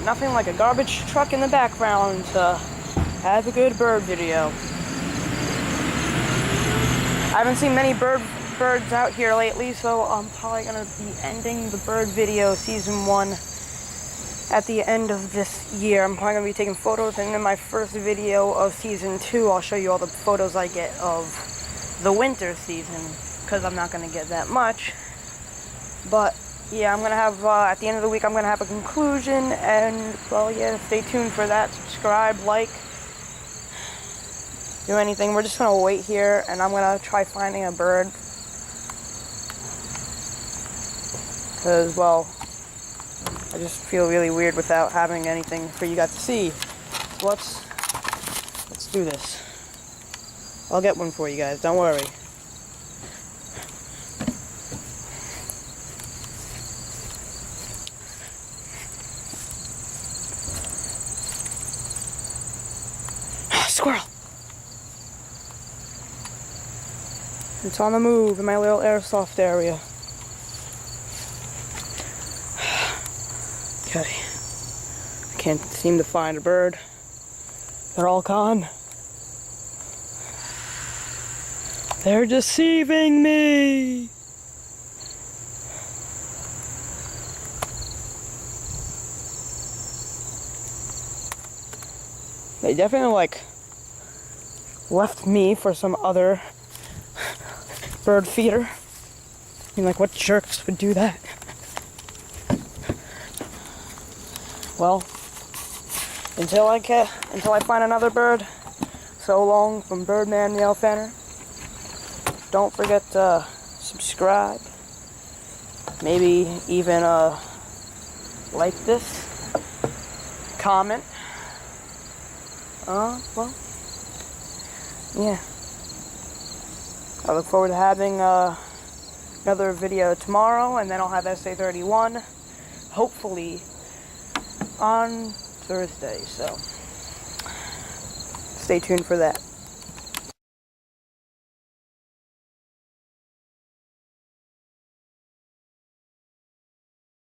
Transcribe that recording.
Nothing like a garbage truck in the background to have a good bird video. I haven't seen many birds out here lately, so I'm probably going to be ending the bird video season 1 at the end of this year. I'm probably going to be taking photos, and in my first video of season 2, I'll show you all the photos I get of the winter season, because I'm not going to get that much. But yeah, I'm going to have, at the end of the week, I'm going to have a conclusion, and, well, yeah, stay tuned for that. Subscribe, like, do anything. We're just going to wait here, and I'm going to try finding a bird. Because, well, I just feel really weird without having anything for you guys to see. So let's do this. I'll get one for you guys, don't worry. Squirrel! It's on the move in my little airsoft area. Okay. I can't seem to find a bird. They're all gone. They're deceiving me! They definitely, like, left me for some other bird feeder. I mean, like, what jerks would do that? Well, until I find another bird, so long from Birdman the Elefanter. Don't forget to subscribe. Maybe even like this. Comment. Well, yeah. I look forward to having another video tomorrow, and then I'll have SA31, hopefully, on Thursday, so stay tuned for that.